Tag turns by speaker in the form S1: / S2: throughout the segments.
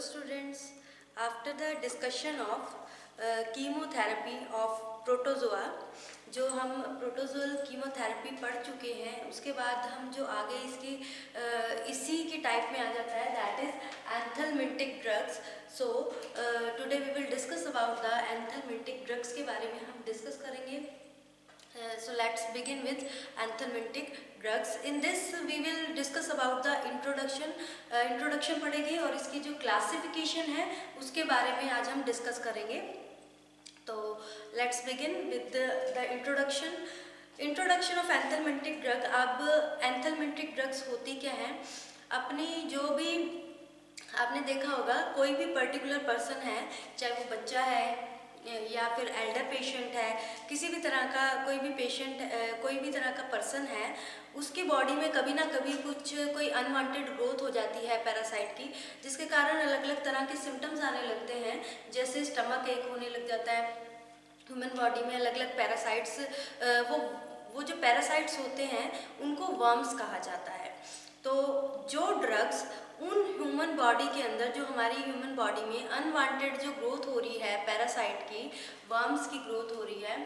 S1: students, after the discussion of chemotherapy of protozoa, जो हम protozoal chemotherapy पढ़ चुके हैं, उसके बाद हम जो आगे इसी के टाइप में आ जाता है, that is anthelmintic drugs. So today we will discuss about the anthelmintic drugs के बारे में हम डिस्कस करेंगे. So let's begin with anthelmintic drugs. In this we will discuss about the introduction पढ़ेंगे और इसकी जो क्लासिफिकेशन है उसके बारे में आज हम डिस्कस करेंगे. तो let's begin with the introduction of anthelmintic drug. अब anthelmintic drugs होती क्या हैं? अपनी जो भी आपने देखा होगा, कोई भी पर्टिकुलर पर्सन है, चाहे वो बच्चा है या फिर एल्डर पेशेंट है, किसी भी तरह का कोई भी पेशेंट, कोई भी तरह का पर्सन है, उसकी बॉडी में कभी ना कभी कोई अनवांटेड ग्रोथ हो जाती है पैरासाइट की, जिसके कारण अलग अलग तरह के सिम्टम्स आने लगते हैं. जैसे स्टमक एक होने लग जाता है. ह्यूमन बॉडी में अलग अलग पैरासाइट्स, वो जो पैरासाइट्स होते हैं उनको वर्म्स कहा जाता है. तो जो ड्रग्स उन ह्यूमन बॉडी के अंदर, जो हमारी ह्यूमन बॉडी में अनवांटेड जो ग्रोथ हो रही है पैरासाइट की, वर्म्स की ग्रोथ हो रही है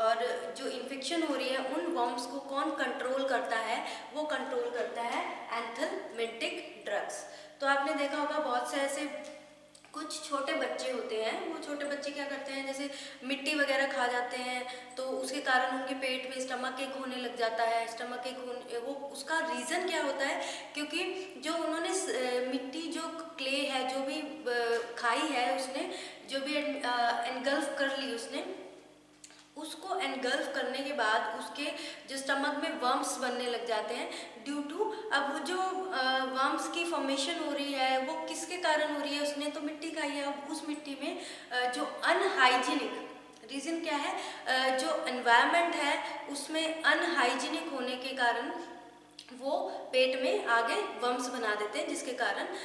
S1: और जो इन्फेक्शन हो रही है, उन वर्म्स को कौन कंट्रोल करता है? वो कंट्रोल करता है एंथलमिंटिक ड्रग्स. तो आपने देखा होगा बहुत से ऐसे कुछ छोटे बच्चे होते हैं, वो छोटे बच्चे क्या करते हैं, जैसे मिट्टी वगैरह खा जाते हैं, तो उसके कारण उनके पेट में स्टमक एक होने लग जाता है. स्टमक एक वो उसका रीज़न क्या होता है? क्योंकि जो उन्होंने मिट्टी, जो क्ले है, जो भी खाई है, उसने जो भी एनगल्फ कर ली, उसको एनगल्फ करने के बाद उसके जो स्टमक में वर्म्स बनने लग जाते हैं. ड्यू टू अब वो जो वर्म्स की फॉर्मेशन हो रही है, वो किसके कारण हो रही है? उसने तो मिट्टी खाई है. अब उस मिट्टी में जो अनहाइजीनिक रीज़न क्या है, जो एनवायरनमेंट है उसमें अनहाइजीनिक होने के कारण वो पेट में आगे वर्म्स बना देते हैं, जिसके कारण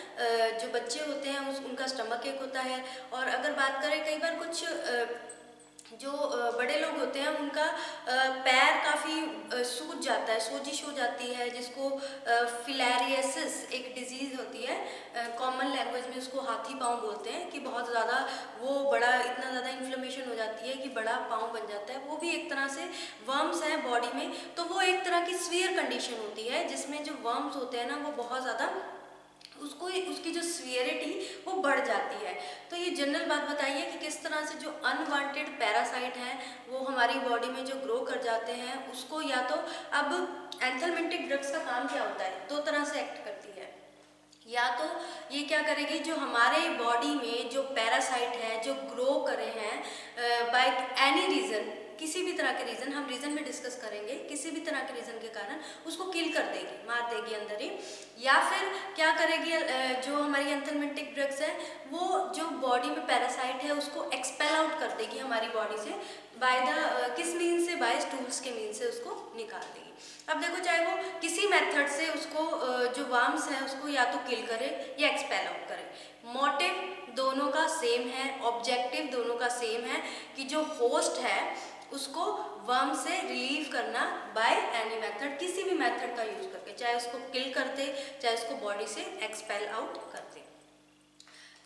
S1: जो बच्चे होते हैं उनका स्टमक एक होता है. और अगर बात करें, कई बार कुछ जो बड़े लोग होते हैं उनका पैर काफ़ी सूज जाता है, सोजिश हो जाती है, जिसको फिलेरियासिस एक डिजीज़ होती है. कॉमन लैंग्वेज में उसको हाथी पाँव बोलते हैं, कि बहुत ज़्यादा वो बड़ा, इतना ज़्यादा इन्फ्लेमेशन हो जाती है कि बड़ा पाँव बन जाता है. वो भी एक तरह से वर्म्स हैं बॉडी में. तो वो एक तरह की सीवियर कंडीशन होती है, जिसमें जो वर्म्स होते हैं ना, वो बहुत ज़्यादा उसकी जो सीवियरिटी वो बढ़ जाती है. तो ये जनरल बात बताइए कि किस तरह से जो अनवांटेड पैरासाइट हैं वो हमारी बॉडी में जो ग्रो कर जाते हैं, उसको या तो अब एंथलमिंटिक ड्रग्स का काम क्या होता है? दो तरह से एक्ट करती है. या तो ये क्या करेगी, जो हमारे बॉडी में जो पैरासाइट है, जो ग्रो करे हैं बाय एनी रीज़न, किसी भी तरह के रीज़न, हम रीज़न में डिस्कस करेंगे, किसी भी तरह के रीज़न के कारण उसको किल कर देगी, मार देगी अंदर ही. या फिर क्या करेगी, जो हमारी एंथलमिंटिक ड्रग्स है वो जो बॉडी में पैरासाइट है उसको एक्सपेल आउट कर देगी हमारी बॉडी से, बाय द किस मीन से? बाय स्टूल्स के मीन से उसको निकाल देगी. अब देखो, चाहे वो किसी मेथड से उसको जो वर्म्स है उसको या तो किल करे या एक्सपेल आउट करे, मोटिव दोनों का सेम है, ऑब्जेक्टिव दोनों का सेम है, कि जो होस्ट है उसको वर्म से रिलीव करना बाय एनी मेथड, किसी भी मेथड का यूज करके, चाहे उसको किल करते, चाहे उसको बॉडी से एक्सपेल आउट करते.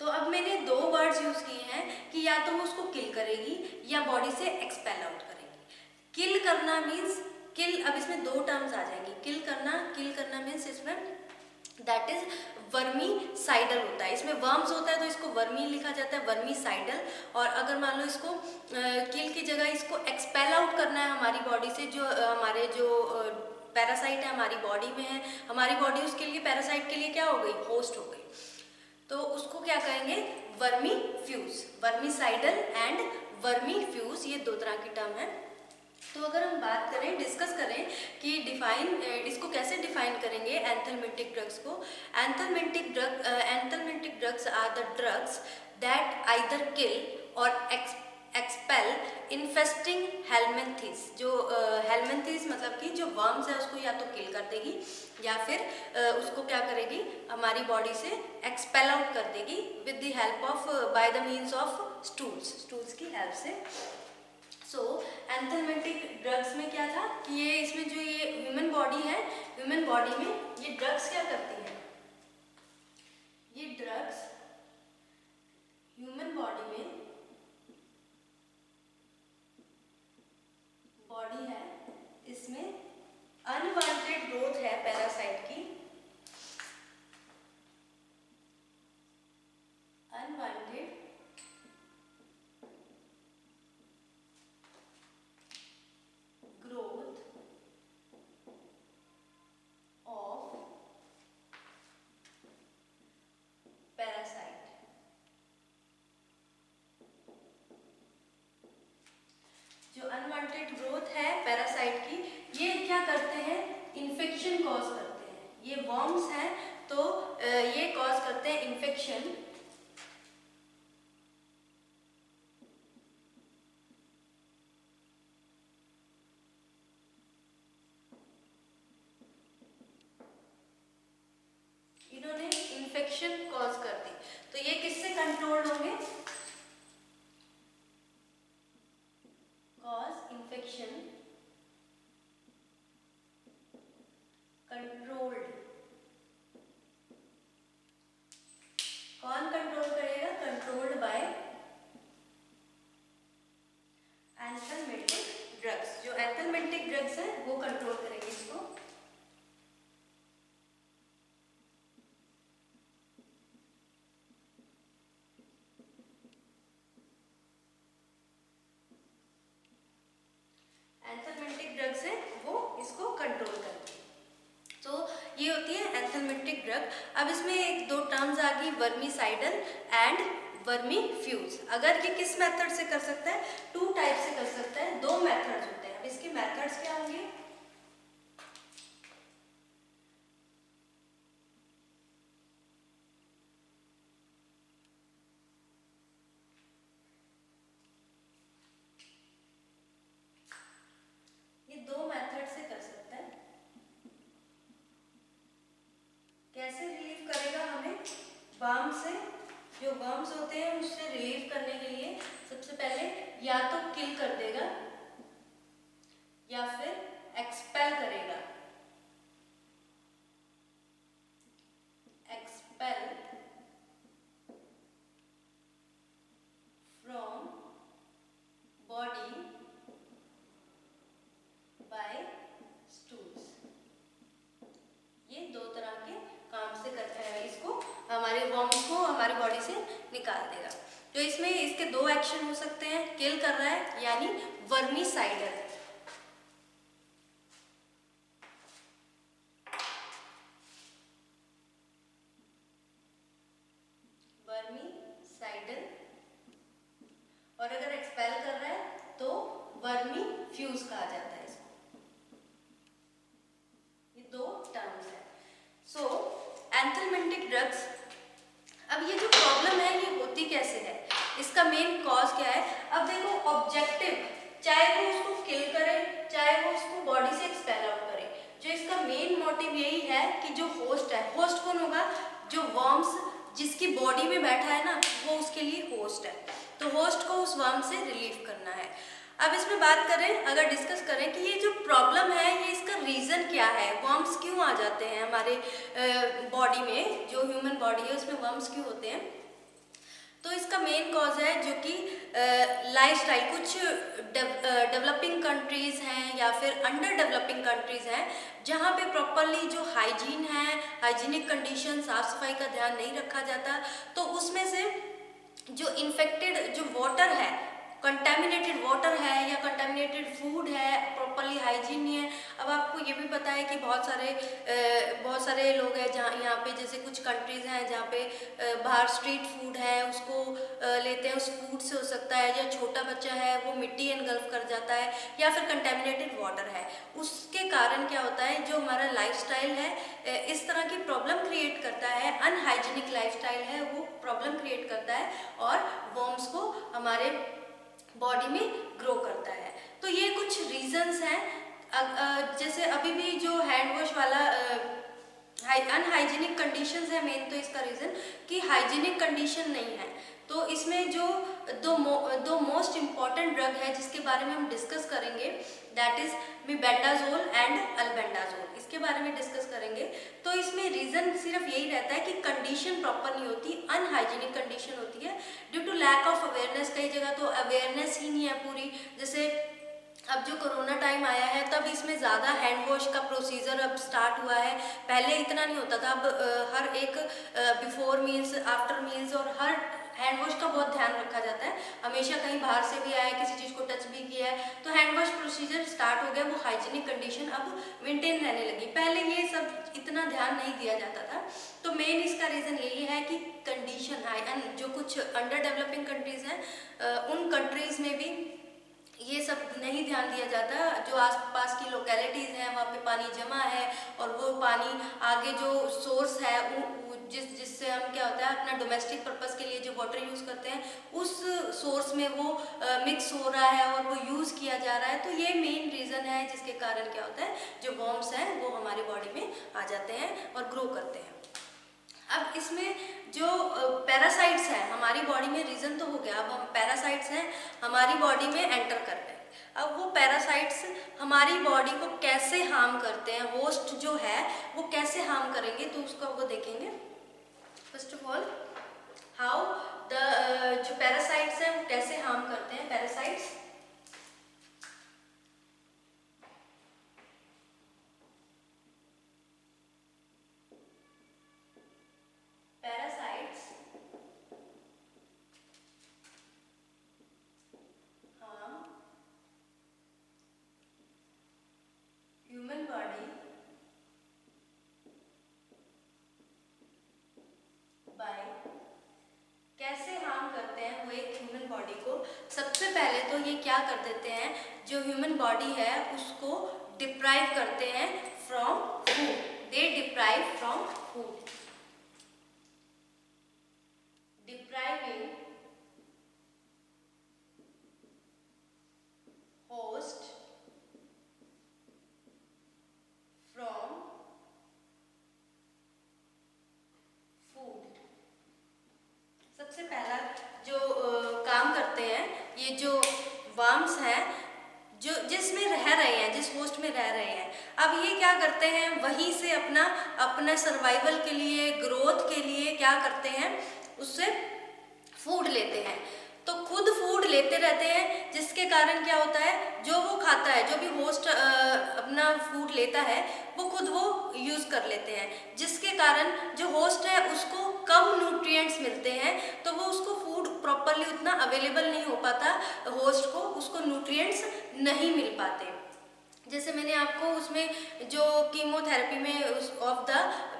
S1: तो अब मैंने दो वर्ड्स यूज किए हैं कि या तो वो उसको किल करेगी या बॉडी से एक्सपेल आउट करेगी. किल करना मीन्स किल, अब इसमें दो टर्म्स आ जाएंगी. किल करना मीन्स इसमें दैट इज वर्मीसाइडल होता है. इसमें वर्म्स होता है तो इसको वर्मी लिखा जाता है, वर्मीसाइडल. और अगर मान लो इसको किल की जगह इसको एक्सपेल आउट करना है हमारी बॉडी से, जो हमारे जो पैरासाइट है हमारी बॉडी में है, हमारी बॉडी उसके लिए, पैरासाइट के लिए क्या हो गई? होस्ट हो गई. तो उसको क्या कहेंगे? वर्मीफ्यूज. वर्मीसाइडल एंड वर्मीफ्यूज, ये दो तरह की टर्म है. तो अगर हम बात करें, डिस्कस करें कि इसको कैसे डिफाइन करेंगे एंथलमिंटिक ड्रग्स को. Anthelmintic drugs are the drugs that either kill और एक्सपेल इन्फेस्टिंग हेलमिंथेस. जो हेलमिंथेस मतलब कि जो वर्म्स है उसको या तो किल कर देगी या फिर उसको क्या करेगी, हमारी बॉडी से एक्सपेल आउट कर देगी with the help of, by the means of stools की हेल्प से. सो एंथलमिंटिक ड्रग्स में क्या था कि ये इसमें जो ये ह्यूमन बॉडी है, ह्यूमन बॉडी में ये ड्रग्स क्या करती है? ये ड्रग्स है पैरासाइट की, ये क्या करते हैं, इन्फेक्शन कॉज करते हैं। ये वर्म्स हैं तो ये कॉज करते हैं इन्फेक्शन। इन्होंने इन्फेक्शन कॉज कर दी, तो ये किससे कंट्रोल होंगे, कॉज इन्फेक्शन कंट्रोल्ड। कौन कंट्रोल करेगा, कंट्रोल्ड बाय एंथलमेटिक ड्रग्स। जो एंथलमेटिक ड्रग्स है वो कंट्रोल करेंगे इसको। एंथलमेटिक ड्रग्स है वो इसको कंट्रोल करते हैं। तो ये होती है एंथलमेटिक ड्रग। अब इसमें एक दो टर्म्स आ गई, वर्मीसाइडल एंड वर्मीफ्यूज। अगर ये किस मेथड से कर सकता है, टू टाइप से कर सकता है, दो मेथड्स होते हैं। अब इसके मेथड्स क्या होंगे, ये दो मेथड से कर सकता है। कैसे रिलीव करेगा हमें, वर्म से, जो वर्म्स होते हैं उससे रिलीव करने के लिए सबसे पहले या तो किल कर देगा या फिर एक्सपेल करेगा। Expel from body by stools. ये दो तरह के काम से इसको हमारे वर्म्स को हमारे बॉडी से निकाल देगा। तो इसमें इसके दो एक्शन हो सकते हैं, किल कर रहा है यानी वर्मीसाइडल, वर्मीसाइडल, और अगर एक्सपेल कर रहा है तो वर्मीफ्यूज कहा जाता है इसको। ये दो टर्म्स है। सो एंथलमेटिक ड्रग्स, अब ये जो प्रॉब्लम है ये होती कैसे है, इसका मेन कॉज क्या है। अब देखो ऑब्जेक्टिव, चाहे वो उसको किल करे चाहे वो उसको बॉडी से एक्सपेल आउट करे, जो इसका मेन मोटिव यही है कि जो होस्ट है, होस्ट कौन होगा, जो वर्म्स जिसकी बॉडी में बैठा है ना वो उसके लिए होस्ट है। तो होस्ट को उस वर्म से रिलीव करना है। अब इसमें बात करें, अगर डिस्कस करें कि ये जो प्रॉब्लम है ये इसका रीज़न क्या है, वर्म्स क्यों आ जाते हैं हमारे बॉडी में, जो ह्यूमन बॉडी है उसमें वर्म्स क्यों होते हैं। तो इसका मेन कॉज है जो कि लाइफस्टाइल, कुछ डेवलपिंग कंट्रीज़ हैं या फिर अंडर डेवलपिंग कंट्रीज़ हैं जहाँ पे प्रॉपरली जो हाइजीन है, हाइजीनिक कंडीशन, साफ सफाई का ध्यान नहीं रखा जाता, तो उसमें से जो इन्फेक्टेड जो वाटर है, कंटेमिनेटेड वाटर है या कंटेमिनेटेड फूड है, प्रॉपरली हाइजीन नहीं है। अब आपको ये भी पता है कि बहुत सारे लोग हैं जहाँ यहाँ पे, जैसे कुछ कंट्रीज़ हैं जहाँ पे बाहर स्ट्रीट फूड है उसको लेते हैं, उस फूड से हो सकता है, या छोटा बच्चा है वो मिट्टी एनगल्फ कर जाता है, या फिर कंटेमिनेटेड वाटर है। उसके कारण क्या होता है, जो हमारा लाइफस्टाइल है इस तरह की प्रॉब्लम क्रिएट करता है, अनहाइजीनिक लाइफस्टाइल है वो प्रॉब्लम क्रिएट करता है और वर्म्स को हमारे बॉडी में ग्रो करता है। तो ये कुछ रीजंस हैं। जैसे अभी भी जो हैंड वॉश वाला अनहाइजीनिक कंडीशंस है, मेन तो इसका रीज़न कि हाइजीनिक कंडीशन नहीं है। तो इसमें जो दो मोस्ट इम्पॉर्टेंट ड्रग है जिसके बारे में हम डिस्कस करेंगे, that is mebendazole and albendazole, इसके बारे में डिस्कस करेंगे। तो इसमें रीज़न सिर्फ यही रहता है कि कंडीशन प्रॉपर नहीं होती, अनहाइजीनिक कंडीशन होती है due to lack of awareness. कई जगह तो अवेयरनेस ही नहीं है पूरी। जैसे अब जो कोरोना टाइम आया है तब इसमें ज़्यादा हैंड वॉश का प्रोसीजर अब स्टार्ट हुआ है, पहले इतना नहीं होता था। अब हर एक बिफोर मील्स, आफ्टर मील्स और हर हैंड वॉश का बहुत ध्यान रखा जाता है। हमेशा कहीं बाहर से भी आया, किसी चीज़ को टच भी किया है तो हैंड वॉश प्रोसीजर स्टार्ट हो गया, वो हाइजीनिक कंडीशन अब मेंटेन रहने लगी। पहले ये सब इतना ध्यान नहीं दिया जाता था। तो मेन इसका रीज़न यही है कि कंडीशन जो कुछ अंडर डेवलपिंग कंट्रीज़ हैं उन कंट्रीज़ में भी ये सब नहीं ध्यान दिया जाता। जो आसपास की लोकेलिटीज़ हैं वहाँ पे पानी जमा है और वो पानी आगे जो सोर्स है जिससे हम क्या होता है अपना डोमेस्टिक पर्पस के लिए जो वाटर यूज़ करते हैं उस सोर्स में वो मिक्स हो रहा है और वो यूज़ किया जा रहा है। तो ये मेन रीज़न है जिसके कारण क्या होता है जो वर्म्स हैं वो हमारी बॉडी में आ जाते हैं और ग्रो करते हैं। अब इसमें जो पैरासाइट्स हैं हमारी बॉडी में, रीज़न तो हो गया, अब हम पैरासाइट्स हैं हमारी बॉडी में एंटर कर रहे हैं। अब वो पैरासाइट्स हमारी बॉडी को कैसे हार्म करते हैं, होस्ट जो है वो कैसे हार्म करेंगे, तो उसको वो देखेंगे। First of all how the जो पैरासाइट्स हैं वो कैसे हार्म करते हैं। पैरासाइट्स ह्यूमन बॉडी बाय कैसे हार्म करते हैं वो एक ह्यूमन बॉडी को। सबसे पहले तो ये क्या कर देते हैं, जो ह्यूमन बॉडी है उसको डिप्राइव करते हैं from food. They deprive from food. Depriving host from food. सबसे पहला जो काम करते हैं ये जो वर्म्स हैं जो जिसमें रह रहे हैं, जिस होस्ट में रह रहे हैं, अब ये क्या करते हैं वहीं से अपना सर्वाइवल के लिए, ग्रोथ के लिए क्या करते हैं, उससे फूड लेते हैं। तो खुद फूड लेते रहते हैं जिसके कारण क्या होता है, जो वो खाता है, जो भी होस्ट अपना फूड लेता है वो खुद वो यूज़ कर लेते हैं, जिसके कारण जो होस्ट है उसको कम न्यूट्रिएंट्स मिलते हैं, तो वो उसको फूड प्रॉपरली उतना अवेलेबल नहीं हो पाता, होस्ट को उसको न्यूट्रिएंट्स नहीं मिल पाते। जैसे मैंने आपको उसमें जो कीमोथेरेपी में ऑफ द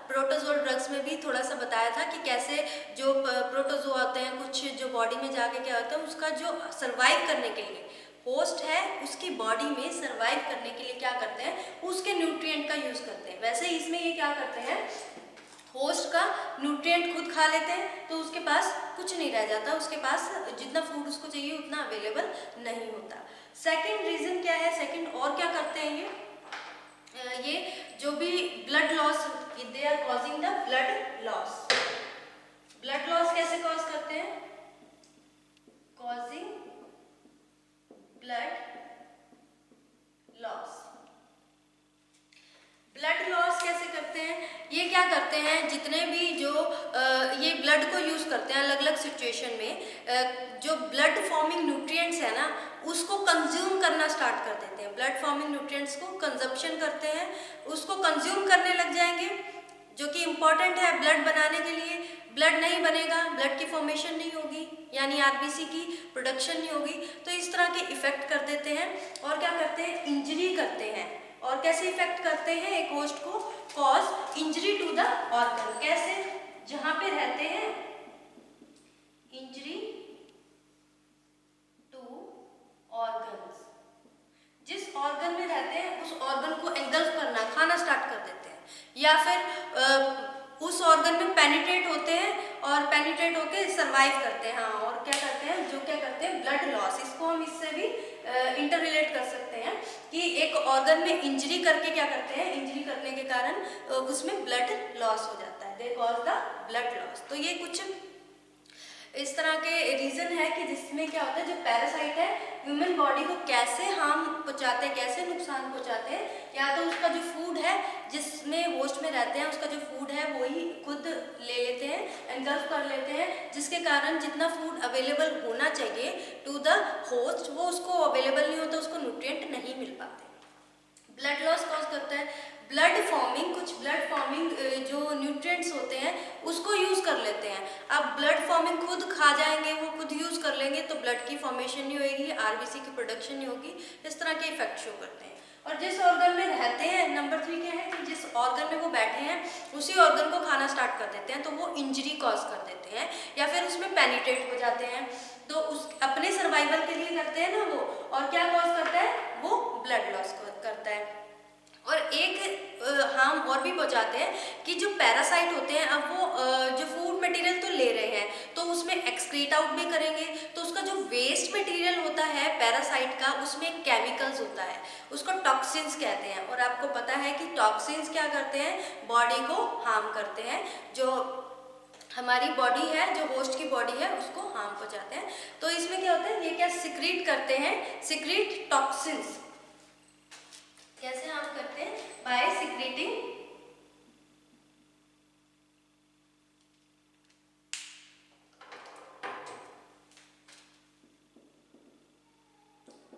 S1: प्रोटोजोल ड्रग्स में भी थोड़ा सा बताया था कि कैसे जो प्रोटोजो आते हैं कुछ जो बॉडी में जाके क्या होता है, उसका जो सर्वाइव करने के लिए होस्ट है उसकी बॉडी में सर्वाइव करने के लिए क्या करते हैं, उसके न्यूट्रिएंट का यूज़ करते हैं। वैसे ही इसमें ये क्या करते हैं, होस्ट का न्यूट्रिएंट खुद खा लेते हैं तो उसके पास कुछ नहीं रह जाता, उसके पास जितना फूड उसको चाहिए उतना अवेलेबल नहीं होता। सेकंड रीज़न क्या है, सेकंड और क्या करते हैं ये जो भी blood loss, they are causing the blood loss. Blood loss कैसे कॉज करते हैं, causing blood loss. Blood loss कैसे करते हैं, ये क्या करते हैं, जितने भी जो ये ब्लड को यूज़ करते हैं अलग अलग सिचुएशन में, जो ब्लड फॉर्मिंग न्यूट्रिएंट्स है ना उसको कंज्यूम करना स्टार्ट कर देते हैं। ब्लड फॉर्मिंग न्यूट्रिएंट्स को कंजप्शन करते हैं, उसको कंज्यूम करने लग जाएंगे, जो कि इम्पॉर्टेंट है ब्लड बनाने के लिए। ब्लड नहीं बनेगा, ब्लड की फॉर्मेशन नहीं होगी, यानी आरबीसी की प्रोडक्शन नहीं होगी, तो इस तरह के इफेक्ट कर देते हैं। और क्या करते हैं, इंजरी करते हैं। और कैसे इफेक्ट करते हैं एक होस्ट को, cause injury to the organ. कैसे, जहां पे रहते हैं, इंजरी टू ऑर्गन्स, जिस ऑर्गन में रहते हैं उस ऑर्गन को एंगल्फ करना, खाना स्टार्ट कर देते हैं, या फिर उस ऑर्गन में पेनिट्रेट होते हैं और पेनिट्रेट होके सर्वाइव करते हैं। हाँ, और क्या करते हैं, जो क्या करते हैं, ब्लड लॉस। इसको हम इससे भी इंटर रिलेट कर सकते हैं कि एक ऑर्गन में इंजरी करके क्या करते हैं, इंजरी करने के कारण उसमें ब्लड लॉस हो जाता है, they cause the blood loss. तो ये कुछ इस तरह के रीज़न है कि जिसमें क्या होता है, जो पैरासाइट है ह्यूमन बॉडी को कैसे हार्म पहुंचाते हैं, कैसे नुकसान पहुंचाते हैं। या तो उसका जो फूड है जिसमें होस्ट में रहते हैं, उसका जो फूड है वही खुद ले लेते हैं, एंगल्फ कर लेते हैं, जिसके कारण जितना फूड अवेलेबल होना चाहिए टू द होस्ट वो उसको अवेलेबल नहीं होता, उसको न्यूट्रिएंट नहीं मिल पाते। ब्लड लॉस कॉज करता है ब्लड फॉर्मिंग, कुछ ब्लड फॉर्मिंग जो न्यूट्रिएंट्स होते हैं उसको यूज़ कर लेते हैं। अब ब्लड फॉर्मिंग खुद खा जाएंगे, वो खुद यूज़ कर लेंगे तो ब्लड की फॉर्मेशन नहीं होगी, आरबीसी की प्रोडक्शन नहीं होगी, इस तरह के इफेक्ट शो करते हैं। और जिस ऑर्गन में रहते हैं, नंबर 3 क्या है कि जिस ऑर्गन में वो बैठे हैं उसी ऑर्गन को खाना स्टार्ट कर देते हैं, तो वो इंजरी कॉज कर देते हैं या फिर उसमें पेनिट्रेट हो जाते हैं। तो उस अपने सर्वाइवल के लिए करते हैं ना वो, और क्या कॉज करता है वो ब्लड लॉस करता है। और एक हार्म और भी पहुंचाते हैं कि जो पैरासाइट होते हैं, अब वो जो फूड मटेरियल तो ले रहे हैं तो उसमें एक्सक्रीट आउट भी करेंगे, तो उसका जो वेस्ट मटेरियल होता है पैरासाइट का उसमें केमिकल्स होता है, उसको टॉक्सिन्स कहते हैं। और आपको पता है कि टॉक्सिन्स क्या करते हैं, बॉडी को हार्म करते हैं, जो हमारी बॉडी है, जो होस्ट की बॉडी है उसको हार्म पहुंचाते हैं। तो इसमें क्या होता है, ये क्या सिक्रीट करते हैं, सिक्रीट टॉक्सिन्स। कैसे हम करते हैं, by secreting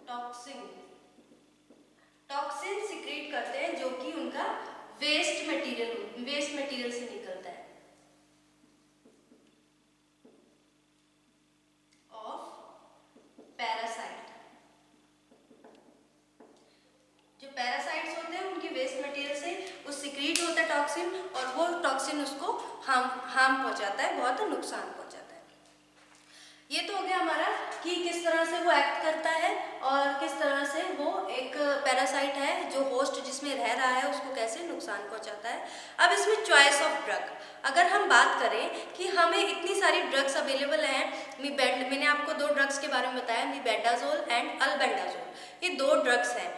S1: toxin. Toxin secrete करते हैं जो कि उनका वेस्ट मटेरियल से निकलता है ऑफ पैरासाइट। जो पैरासाइट्स होते हैं उनकी वेस्ट मटेरियल से वो सिक्रीट होता है टॉक्सिन, और वो टॉक्सिन उसको हार्म पहुंचाता है, बहुत नुकसान पहुंचाता है। ये तो हो गया हमारा कि किस तरह से वो एक्ट करता है और किस तरह से वो एक पैरासाइट है जो होस्ट जिसमें रह रहा है उसको कैसे नुकसान पहुंचाता है। अब इसमें चॉइस ऑफ ड्रग, अगर हम बात करें कि हमें इतनी सारी ड्रग्स अवेलेबल हैं, मैंने आपको 2 ड्रग्स के बारे में बताया, मीबेंडाजोल एंड अल्बेंडाजोल। ये 2 ड्रग्स हैं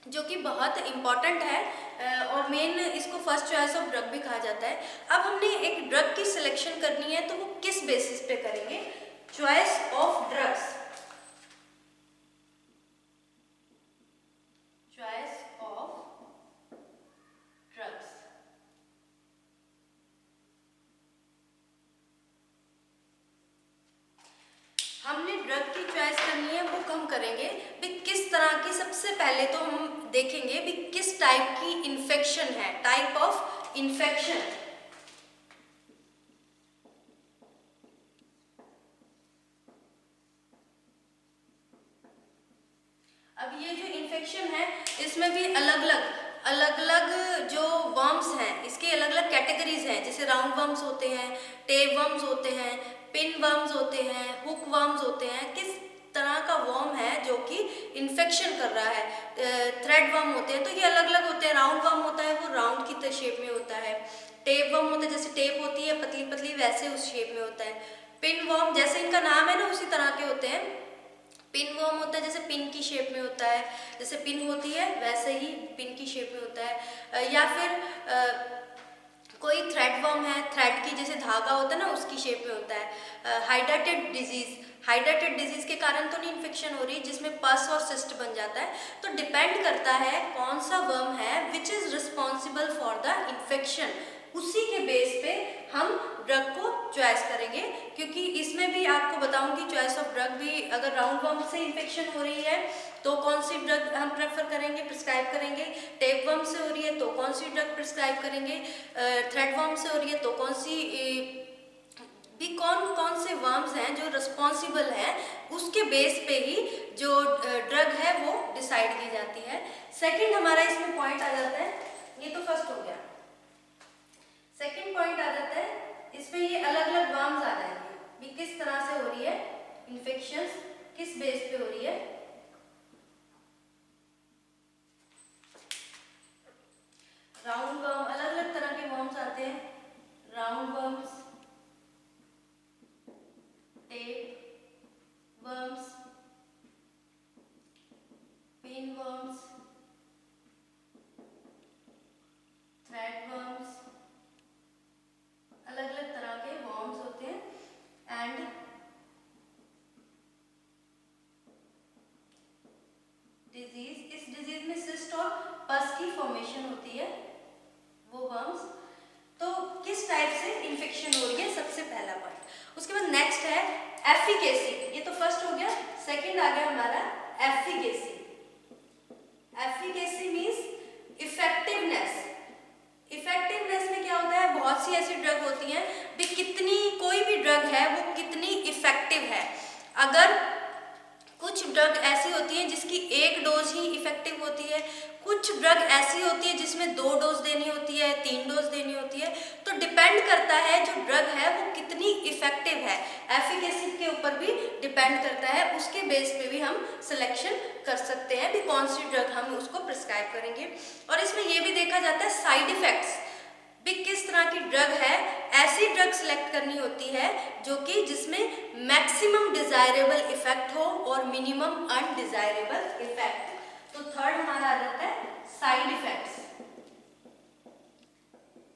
S1: जो कि बहुत इम्पॉर्टेंट है और मेन इसको फर्स्ट चॉइस ऑफ ड्रग भी कहा जाता है। अब हमने एक ड्रग की सिलेक्शन करनी है तो वो किस बेसिस पे करेंगे, choice of drugs. Choice of drugs, हमने ड्रग की चॉइस करनी है, वो कम करेंगे भी किस तरह की। सबसे पहले तो हम देखेंगे भी किस टाइप की इन्फेक्शन है, टाइप ऑफ इन्फेक्शन। अब ये जो इन्फेक्शन है इसमें भी अलग अलग जो वर्म्स हैं इसके अलग अलग कैटेगरीज हैं, जैसे राउंड वर्म्स होते हैं, टेप वर्म्स होते हैं, पिन वर्म्स होते हैं, हुक वर्म्स होते हैं। किस तरह का वर्म है जो कि इन्फेक्शन कर रहा है। थ्रेड वर्म होते हैं तो ये अलग अलग होते हैं। राउंड वर्म होता है वो राउंड की शेप में होता है। टेप वर्म होता है, जैसे टेप होती है पतली पतली वैसे उस शेप में होता है। पिन वर्म जैसे इनका नाम है ना उसी तरह के होते हैं। पिन वर्म होता है जैसे पिन की शेप में होता है, जैसे पिन होती है वैसे ही पिन की शेप में होता है। या फिर कोई थ्रेड वर्म है, थ्रेड की जैसे धागा होता है ना उसकी शेप में होता है। हाइड्रेटेड डिजीज के कारण तो नहीं इन्फेक्शन हो रही जिसमें पस और सिस्ट बन जाता है। तो डिपेंड करता है कौन सा वर्म है which is responsible for the infection, उसी के बेस पे हम ड्रग को चॉइस करेंगे। क्योंकि इसमें भी आपको बताऊंगी चॉइस ऑफ ड्रग भी, अगर राउंड वर्म से इन्फेक्शन हो रही है तो कौन सी ड्रग हम प्रेफर करेंगे, प्रिस्क्राइब करेंगे। टेप वर्म से हो रही है तो कौन सी ड्रग प्रिस्क्राइब करेंगे। थ्रेड वर्म से हो रही है तो कौन सी भी कौन से वर्म्स हैं जो रिस्पॉन्सिबल हैं, उसके बेस पे ही जो ड्रग है वो डिसाइड की जाती है। सेकंड हमारा इसमें पॉइंट आ जाता है, ये तो फर्स्ट हो गया। सेकंड पॉइंट आ जाता है इसमें ये अलग अलग वर्म्स आ जाएंगे भी किस तरह से हो रही है इन्फेक्शन, किस बेस पे हो रही है। राउंड वर्म, अलग अलग तरह के वर्म्स आते हैं, round worms, tape worms, pin worms, thread worms, अलग अलग तरह के वर्म्स होते हैं। एंड डिजीज, इस डिजीज में सिस्ट और पस की फॉर्मेशन होती है, वो वर्म्स। तो किस टाइप से इन्फेक्शन हो रही है, सबसे पहला पॉइंट। उसके बाद नेक्स्ट है एफिकेसी, ये तो फर्स्ट हो गया। सेकंड आ गया हमारा efficacy. Efficacy means effectiveness. Effectiveness में क्या होता है, बहुत सी ऐसी ड्रग होती हैं भी कितनी, कोई भी ड्रग है वो कितनी इफेक्टिव है। अगर कुछ ड्रग ऐसी होती हैं जिसकी एक डोज ही इफेक्टिव होती है, कुछ ड्रग ऐसी होती है जिसमें 2 डोज देनी होती है, 3 डोज देनी होती है। तो डिपेंड करता है जो ड्रग है वो कितनी इफेक्टिव है, एफिकेसी के ऊपर भी डिपेंड करता है। उसके बेस पे भी हम सिलेक्शन कर सकते हैं भी कौन सी ड्रग हम उसको प्रिस्क्राइब करेंगे। और इसमें ये भी देखा जाता है साइड इफेक्ट्स भी, किस तरह की ड्रग है। ऐसी ड्रग सिलेक्ट करनी होती है जो कि जिसमें मैक्सिमम डिजायरेबल इफेक्ट हो और मिनिमम अनडिजायरेबल इफेक्ट। तो थर्ड हमारा आ जाता है साइड इफेक्ट्स।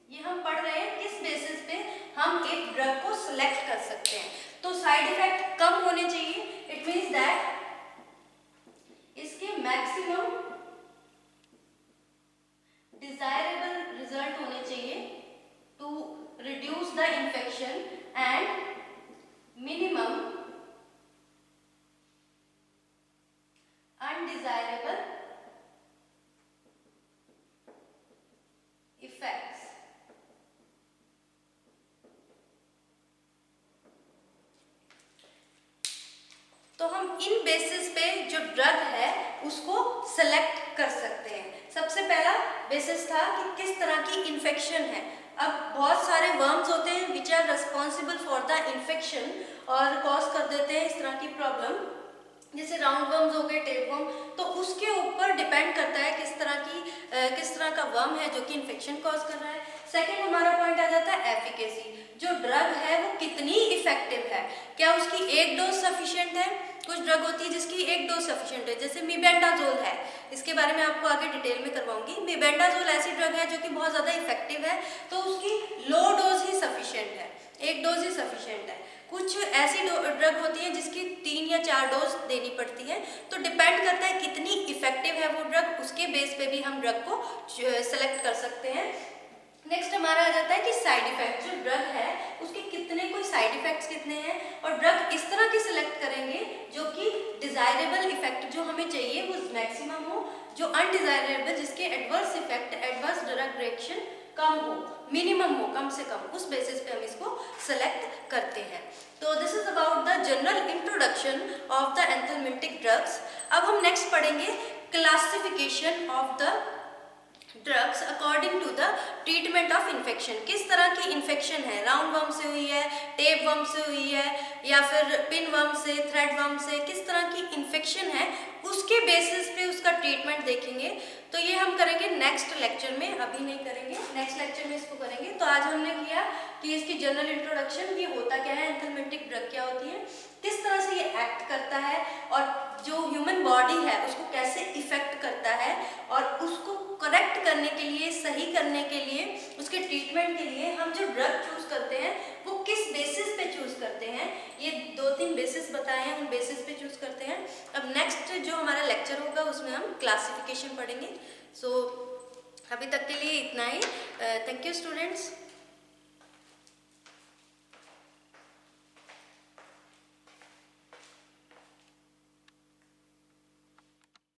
S1: ये हम पढ़ रहे हैं किस बेसिस पे हम एक ड्रग को सिलेक्ट कर सकते हैं। तो साइड इफेक्ट कम होने चाहिए, इट मींस दैट इसके मैक्सिमम डिजायरेबल रिजल्ट होने चाहिए to reduce the infection and minimum undesirable effects. तो हम इन बेसिस पे जो ड्रग है उसको सेलेक्ट कर सकते हैं। सबसे पहला बेसिस था कि किस तरह की इन्फेक्शन है। अब बहुत सारे वर्म्स होते हैं which are responsible for the infection और कॉज कर देते हैं इस तरह की प्रॉब्लम, जैसे राउंड वर्म्स हो गए, टेप वर्म। तो उसके ऊपर डिपेंड करता है किस तरह का वर्म है जो कि इन्फेक्शन कॉज कर रहा है। सेकेंड हमारा पॉइंट आ जाता है एफिकेसी, जो ड्रग है वो कितनी इफेक्टिव है, क्या उसकी एक डोज सफिशिएंट है। कुछ ड्रग होती है जिसकी एक डोज सफिशिएंट है, जैसे मीबेंडाजोल है, इसके बारे में आपको आगे डिटेल में करवाऊंगी। मीबेंडाजोल ऐसी ड्रग है जो कि बहुत ज़्यादा इफेक्टिव है, तो उसकी लो डोज ही सफिशिएंट है, एक डोज ही सफिशिएंट है। कुछ ऐसी ड्रग होती है जिसकी 3 या 4 डोज देनी पड़ती है। तो डिपेंड करता है कितनी इफेक्टिव है वो ड्रग, उसके बेस पे भी हम ड्रग को सेलेक्ट कर सकते हैं। नेक्स्ट हमारा आ जाता है कि साइड इफेक्ट, जो ड्रग है उसके कितने कोई साइड इफेक्ट्स कितने हैं, और ड्रग इस तरह की सिलेक्ट करेंगे जो कि डिजायरेबल इफेक्ट जो हमें चाहिए वो मैक्सिमम हो, जो अनडिजायरेबल जिसके adverse effect, adverse drug reaction कम हो, मिनिमम हो, कम से कम, उस बेसिस पे हम इसको सेलेक्ट करते हैं। तो this is about the general introduction of the anthelmintic drugs. अब हम नेक्स्ट पढ़ेंगे classification of the drugs according to the treatment of infection. किस तरह की इन्फेक्शन है, राउंड वर्म से हुई है, टेप वर्म से हुई है, या फिर पिन वर्म से, थ्रेड वर्म से, किस तरह की इन्फेक्शन है, उसके बेसिस पे उसका ट्रीटमेंट देखेंगे। तो ये हम करेंगे नेक्स्ट लेक्चर में, अभी नहीं करेंगे, नेक्स्ट लेक्चर में इसको करेंगे। तो आज हमने किया कि इसकी जनरल इंट्रोडक्शन, ये होता क्या है, एंथलमेंटिक ड्रग क्या होती है, किस तरह से ये एक्ट करता है, और जो ह्यूमन बॉडी है उसको कैसे इफेक्ट करता है, और उसको करेक्ट करने के लिए, सही करने के लिए, उसके ट्रीटमेंट के लिए हम जो ड्रग चूज करते हैं वो किस बेसिस पे चूज करते हैं। ये 2-3 बेसिस बताए हैं, उन बेसिस पे चूज करते हैं। अब नेक्स्ट जो हमारा लेक्चर होगा उसमें हम क्लासिफिकेशन पढ़ेंगे। सो अभी तक के लिए इतना ही। Thank you students.